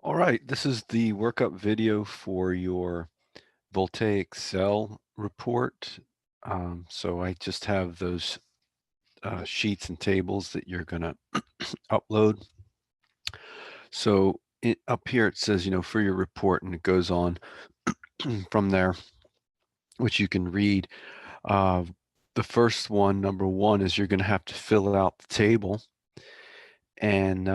All right, this is the workup video for your Voltaic cell report. So I just have those sheets and tables that you're going to upload. So up here it says, for your report, and it goes on from there, which you can read. Uh, the first one, number one, is you're going to have to fill out the table, and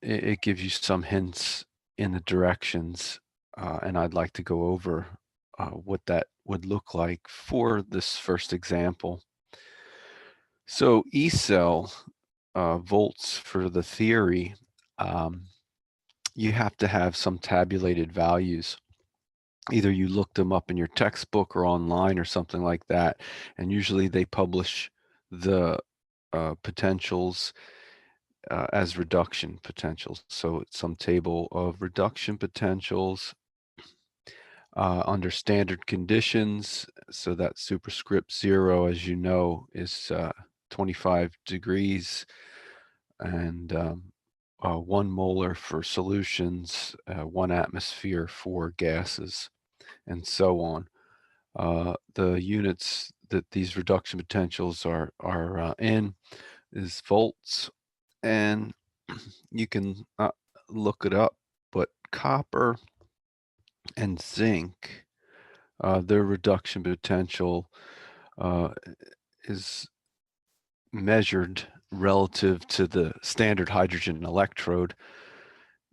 it gives you some hints in the directions, and I'd like to go over what that would look like for this first example. So E-cell volts for the theory, um, you have to have some tabulated values. Either you look them up in your textbook or online or something like that, and usually they publish the potentials as reduction potentials. So it's some table of reduction potentials under standard conditions. So that superscript 0, as you know, is 25 degrees, and 1 molar for solutions, 1 atmosphere for gases, and so on. The units that these reduction potentials are in is volts, and you can look it up, but copper and zinc, their reduction potential is measured relative to the standard hydrogen electrode,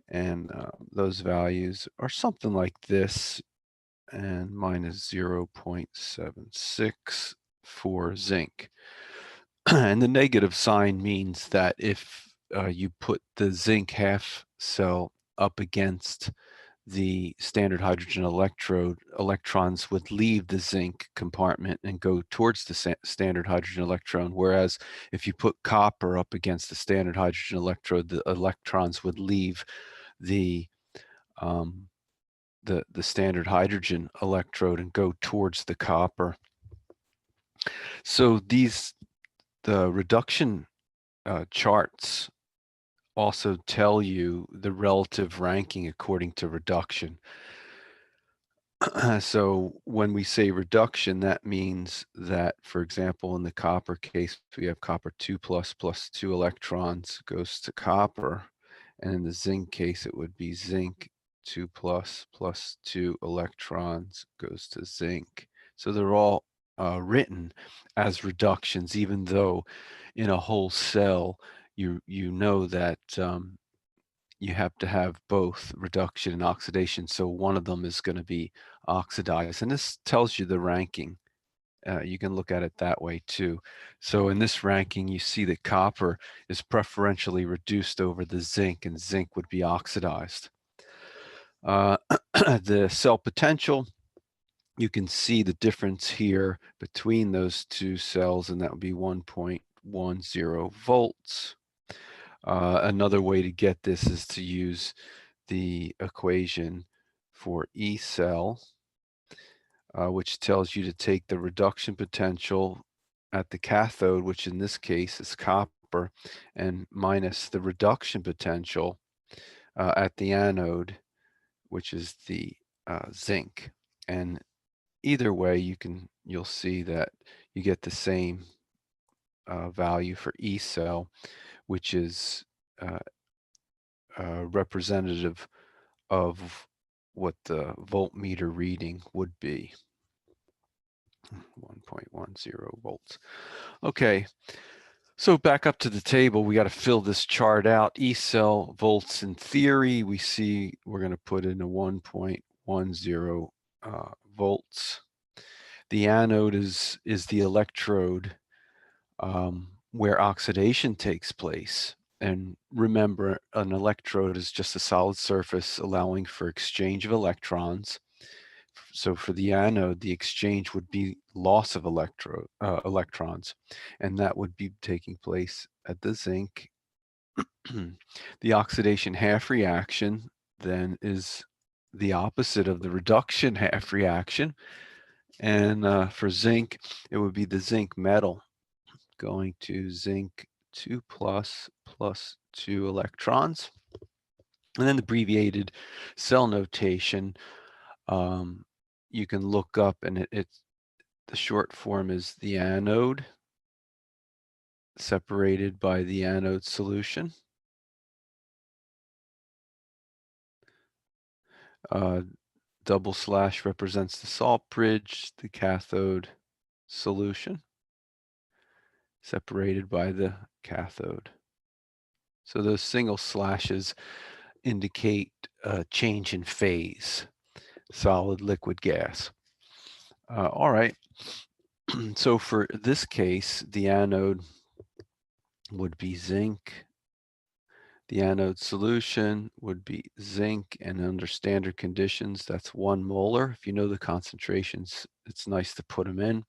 and those values are something like this, and mine is 0.76 for zinc. And the negative sign means that if you put the zinc half cell up against the standard hydrogen electrode, electrons would leave the zinc compartment and go towards the standard hydrogen electron, whereas if you put copper up against the standard hydrogen electrode, the electrons would leave the um, the standard hydrogen electrode and go towards the copper. So the reduction charts also tell you the relative ranking according to reduction. So when we say reduction, that means that, for example, in the copper case, we have copper 2 plus 2 electrons goes to copper. And in the zinc case, it would be zinc 2 plus 2 electrons goes to zinc. So they're all written as reductions, even though in a whole cell, you know that you have to have both reduction and oxidation, so one of them is going to be oxidized. And this tells you the ranking. You can look at it that way too. So in this ranking, you see that copper is preferentially reduced over the zinc, and zinc would be oxidized. The cell potential, you can see the difference here between those two cells, and that would be 1.10 volts. Another way to get this is to use the equation for E cell, which tells you to take the reduction potential at the cathode, which in this case is copper, and minus the reduction potential at the anode, which is the zinc. And either way, you'll see that you get the same value for E cell, which is representative of what the voltmeter reading would be. 1.10 volts. Okay, so back up to the table, we got to fill this chart out. E cell volts in theory, we see we're going to put in a 1.10 volts. The anode is the electrode where oxidation takes place. And remember, an electrode is just a solid surface allowing for exchange of electrons. So for the anode, the exchange would be loss of electrons, and that would be taking place at the zinc. The oxidation half reaction then is the opposite of the reduction half reaction. And for zinc, it would be the zinc metal going to zinc 2 plus 2 electrons. And then the abbreviated cell notation, you can look up, and it's the short form is the anode, separated by the anode solution. Double slash represents the salt bridge, the cathode solution, separated by the cathode. So those single slashes indicate a change in phase, solid, liquid, gas. All right, so for this case, the anode would be zinc. The anode solution would be zinc, and under standard conditions, that's 1 molar. If you know the concentrations, it's nice to put them in.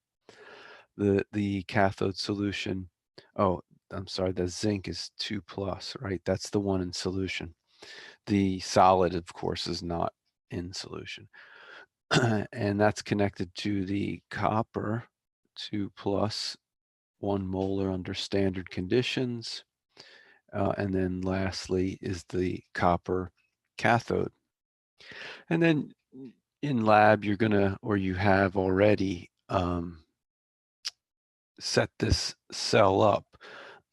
The cathode solution, oh, I'm sorry, the zinc is 2 plus, right? That's the one in solution. The solid, of course, is not in solution. And that's connected to the copper, 2 plus, 1 molar under standard conditions. And then lastly is the copper cathode. And then in lab, you're gonna, or you have already set this cell up.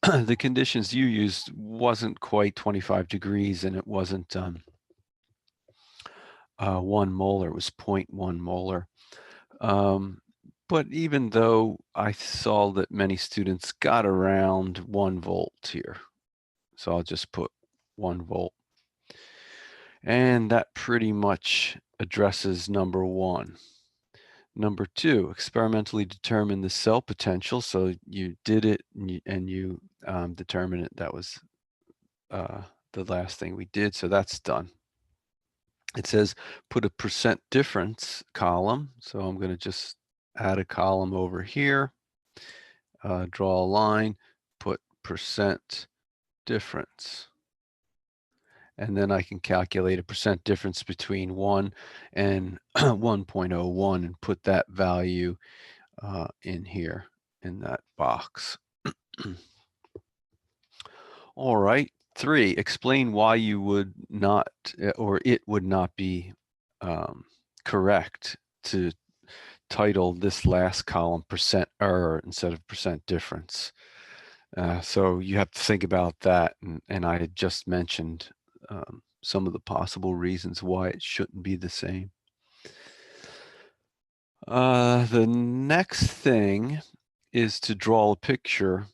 The conditions you used wasn't quite 25 degrees, and it wasn't 1 molar, it was 0.1 molar. But even though I saw that many students got around 1 volt here, so I'll just put 1 volt. And that pretty much addresses number 1. Number 2, experimentally determine the cell potential. So you did it, and you determined it. That was the last thing we did, so that's done. It says put a percent difference column. So I'm going to just add a column over here, draw a line, put percent difference. And then I can calculate a percent difference between 1 and 1.01 and put that value in here in that box. All right. 3, explain why you would not, or it would not be correct to title this last column percent error instead of percent difference. So you have to think about that, and I had just mentioned some of the possible reasons why it shouldn't be the same. The next thing is to draw a picture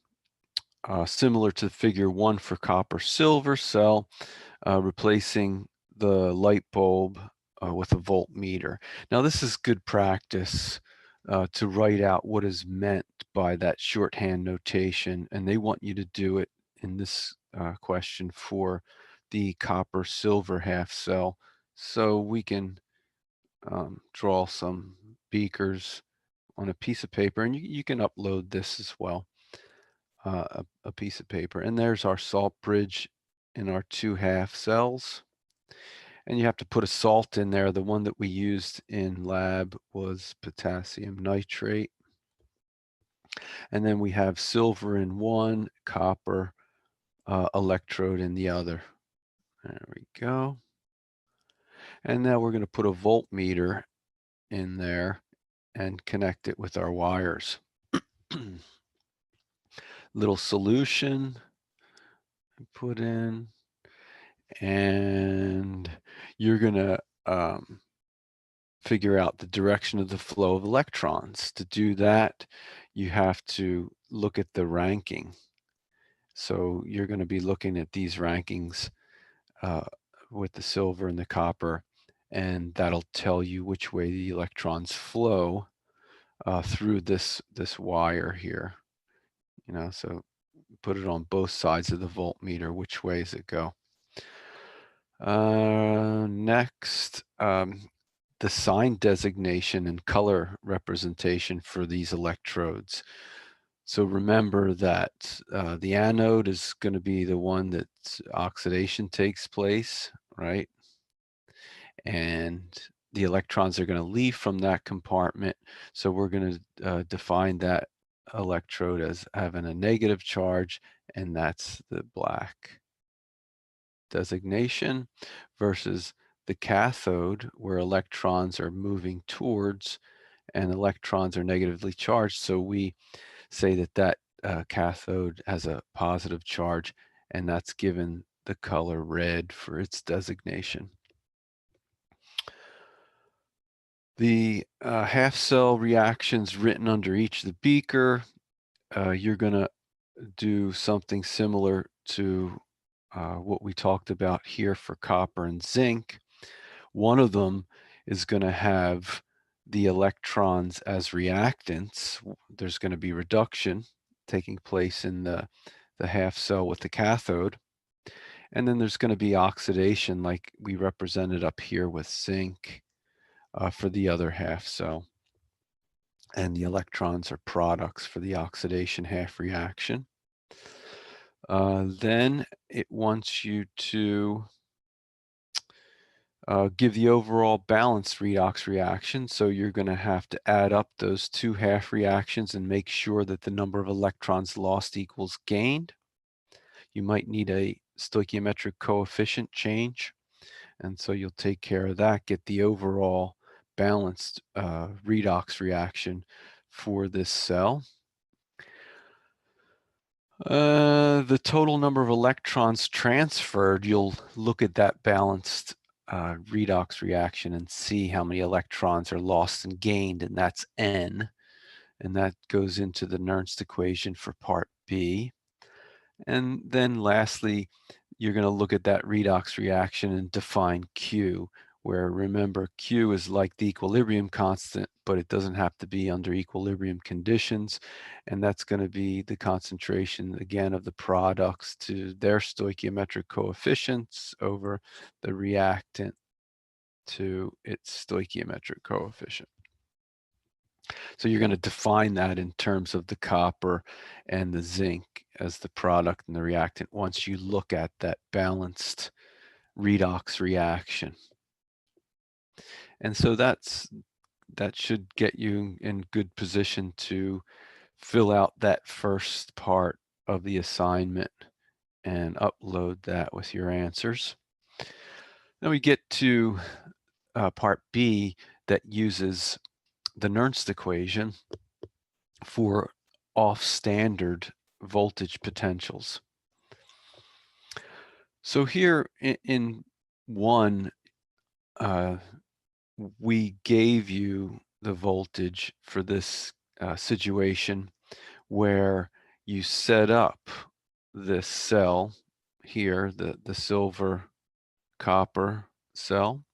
similar to figure 1 for copper silver cell, replacing the light bulb with a voltmeter. Now this is good practice to write out what is meant by that shorthand notation, and they want you to do it in this question for the copper silver half cell. So we can draw some beakers on a piece of paper, and you can upload this as well, a piece of paper. And there's our salt bridge in our 2 half cells. And you have to put a salt in there. The one that we used in lab was potassium nitrate. And then we have silver in one, copper electrode in the other. There we go. And now we're going to put a voltmeter in there and connect it with our wires. Little solution put in, and you're going to figure out the direction of the flow of electrons. To do that, you have to look at the ranking. So you're going to be looking at these rankings with the silver and the copper, and that'll tell you which way the electrons flow through this wire here. You know, so put it on both sides of the voltmeter. Which way does it go? Next, the sign designation and color representation for these electrodes. So remember that the anode is going to be the one that oxidation takes place, right? And the electrons are going to leave from that compartment. So we're going to define that electrode as having a negative charge, and that's the black designation, versus the cathode, where electrons are moving towards and electrons are negatively charged. So we say that that cathode has a positive charge, and that's given the color red for its designation. The half cell reactions written under each of the beaker, you're going to do something similar to what we talked about here for copper and zinc. One of them is going to have the electrons as reactants. There's going to be reduction taking place in the half cell with the cathode. And then there's going to be oxidation like we represented up here with zinc for the other half cell. And the electrons are products for the oxidation half reaction. Then it wants you to give the overall balanced redox reaction. So you're going to have to add up those two half reactions and make sure that the number of electrons lost equals gained. You might need a stoichiometric coefficient change. And so you'll take care of that, get the overall balanced redox reaction for this cell. The total number of electrons transferred, you'll look at that balanced redox reaction and see how many electrons are lost and gained, and that's N. And that goes into the Nernst equation for part B. And then lastly, you're going to look at that redox reaction and define Q, where remember Q is like the equilibrium constant, but it doesn't have to be under equilibrium conditions. And that's going to be the concentration, again, of the products to their stoichiometric coefficients over the reactant to its stoichiometric coefficient. So you're going to define that in terms of the copper and the zinc as the product and the reactant once you look at that balanced redox reaction. And so that should get you in good position to fill out that first part of the assignment and upload that with your answers. Then we get to part B that uses the Nernst equation for off-standard voltage potentials. So here in one, we gave you the voltage for this situation where you set up this cell here, the silver copper cell.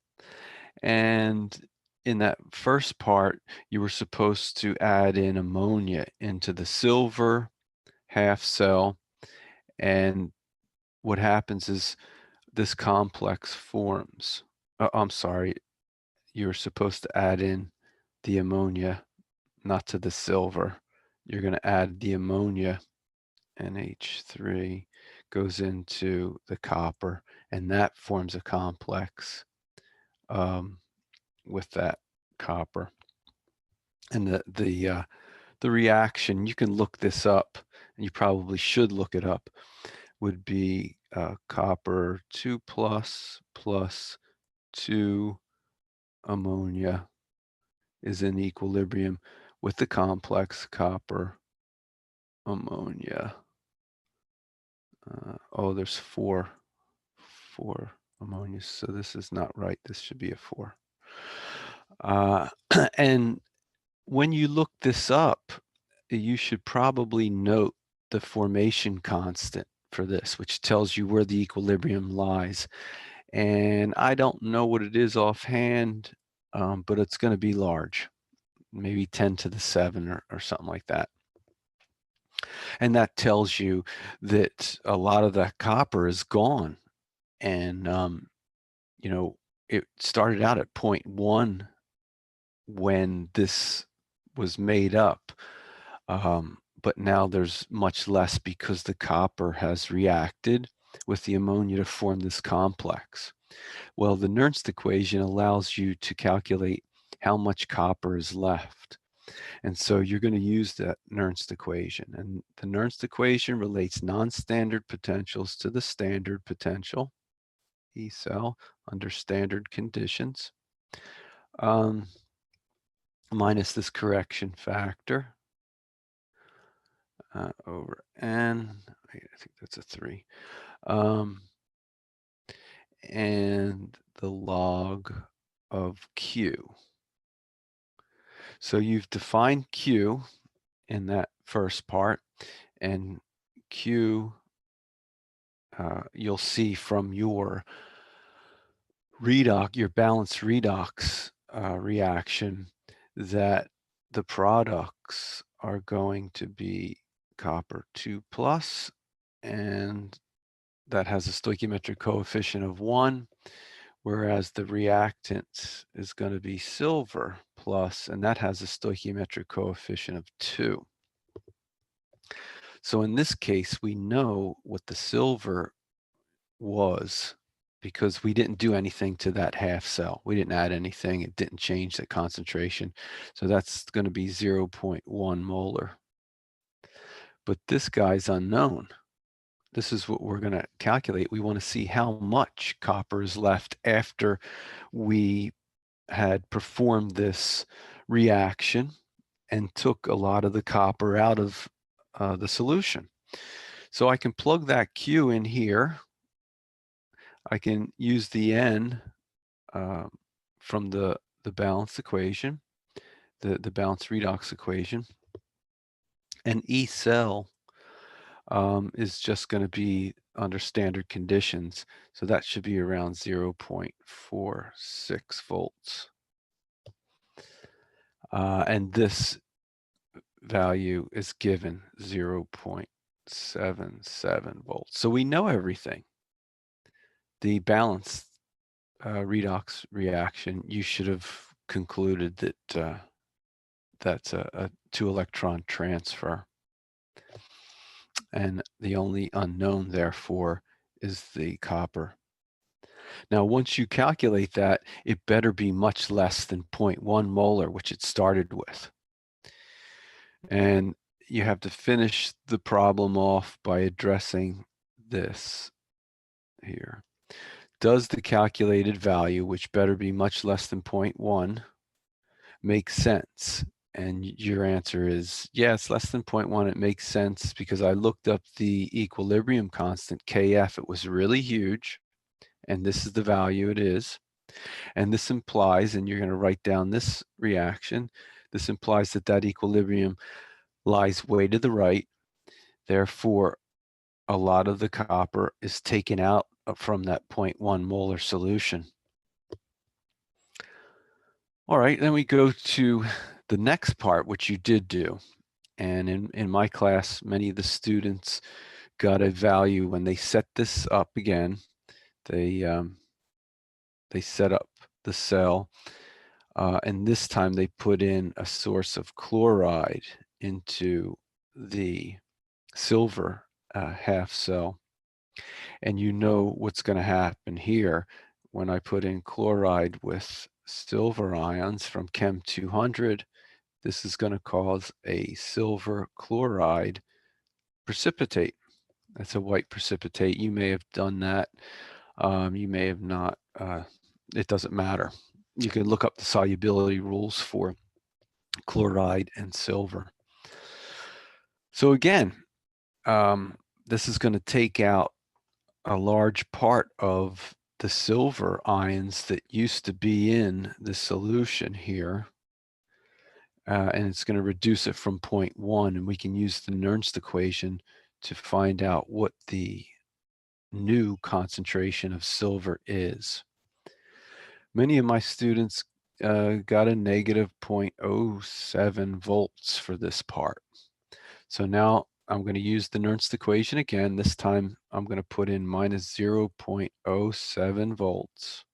And in that first part, you were supposed to add in ammonia into the silver half cell. And what happens is this complex forms. I'm sorry, you're supposed to add in the ammonia, not to the silver. You're going to add the ammonia, NH3 goes into the copper, and that forms a complex with that copper. And the reaction, you can look this up, and you probably should look it up, would be copper 2 plus 2 ammonia is in equilibrium with the complex copper ammonia. Oh, there's four ammonia, so this is not right. This should be a 4. And when you look this up, you should probably note the formation constant for this, which tells you where the equilibrium lies. And I don't know what it is offhand, but it's going to be large, maybe 10 to the 7 or something like that. And that tells you that a lot of that copper is gone. And, you know, it started out at 0.1 when this was made up. But now there's much less because the copper has reacted with the ammonia to form this complex. Well, the Nernst equation allows you to calculate how much copper is left. And so you're going to use that Nernst equation. And the Nernst equation relates non-standard potentials to the standard potential. E cell under standard conditions, um, minus this correction factor over n. I think that's a 3. And the log of Q. So you've defined Q in that first part, and Q, you'll see from your redox, your balanced redox reaction, that the products are going to be copper 2 plus, and that has a stoichiometric coefficient of 1, whereas the reactant is going to be silver plus, and that has a stoichiometric coefficient of 2. So in this case, we know what the silver was because we didn't do anything to that half cell. We didn't add anything. It didn't change the concentration. So that's going to be 0.1 molar. But this guy's unknown. This is what we're going to calculate. We want to see how much copper is left after we had performed this reaction and took a lot of the copper out of the solution. So I can plug that Q in here. I can use the N from the balanced equation, the balanced redox equation, and E cell is just going to be under standard conditions, so that should be around 0.46 volts. And this value is given 0.77 volts. So we know everything. The balanced redox reaction, you should have concluded that that's a 2-electron transfer. And the only unknown, therefore, is the copper. Now, once you calculate that, it better be much less than 0.1 molar, which it started with. And you have to finish the problem off by addressing this here. Does the calculated value, which better be much less than 0.1, make sense? And your answer is, yeah, it's less than 0.1. It makes sense because I looked up the equilibrium constant, Kf. It was really huge, and this is the value it is. And this implies, and you're going to write down this reaction, this implies that that equilibrium lies way to the right. Therefore, a lot of the copper is taken out from that 0.1 molar solution. All right, then we go to the next part, which you did do. And in my class, many of the students got a value when they set this up again. They set up the cell, and this time they put in a source of chloride into the silver half cell. And you know what's going to happen here when I put in chloride with silver ions from Chem 200. This is going to cause a silver chloride precipitate. That's a white precipitate. You may have done that. You may have not. It doesn't matter. You can look up the solubility rules for chloride and silver. So again, this is going to take out a large part of the silver ions that used to be in the solution here. And it's going to reduce it from 0.1, and we can use the Nernst equation to find out what the new concentration of silver is. Many of my students got a negative 0.07 volts for this part. So now I'm going to use the Nernst equation again. This time I'm going to put in minus 0.07 volts.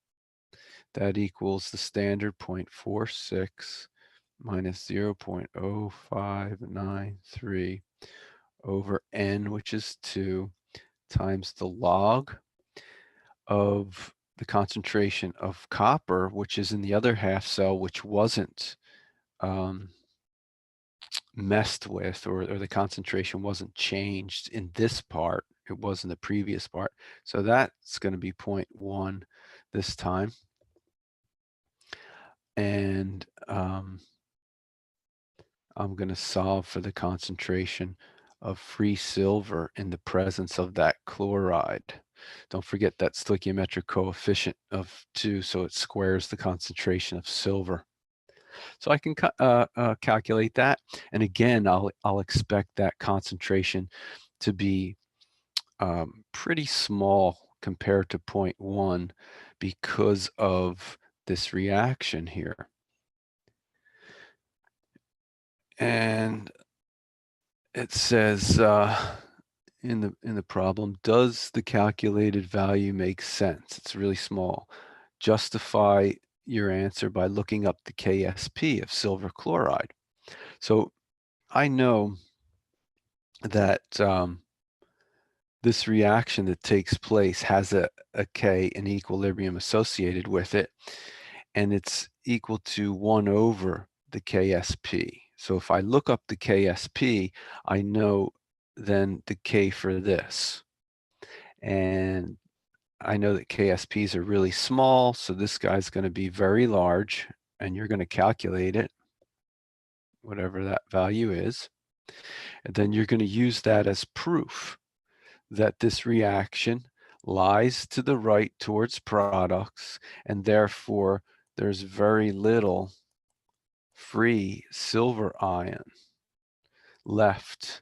That equals the standard 0.46 minus 0.0593 over n, which is 2, times the log of the concentration of copper, which is in the other half cell, which wasn't messed with, or the concentration wasn't changed in this part. it was in the previous part. So that's going to be 0.1 this time. And I'm going to solve for the concentration of free silver in the presence of that chloride. Don't forget that stoichiometric coefficient of 2, so it squares the concentration of silver. So I can calculate that, and again, I'll expect that concentration to be pretty small compared to 0.1 because of this reaction here. And it says in the problem, does the calculated value make sense? It's really small. Justify your answer by looking up the KSP of silver chloride. So I know that this reaction that takes place has a K, an equilibrium associated with it, and it's equal to 1 over the KSP. So if I look up the KSP, I know then the K for this. And I know that KSPs are really small, so this guy's going to be very large, and you're going to calculate it, whatever that value is. And then you're going to use that as proof that this reaction lies to the right towards products, and therefore there's very little free silver ion left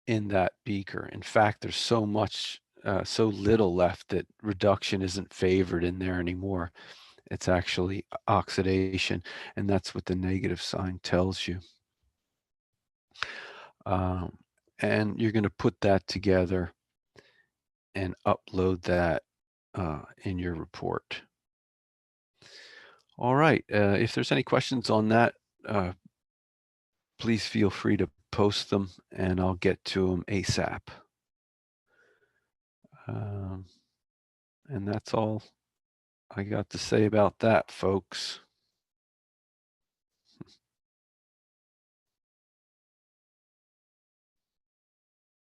in that beaker. In fact, there's so much, so little left that reduction isn't favored in there anymore. It's actually oxidation, and that's what the negative sign tells you. And you're going to put that together and upload that in your report. All right, if there's any questions on that, please feel free to post them and I'll get to them ASAP. And that's all I got to say about that, folks.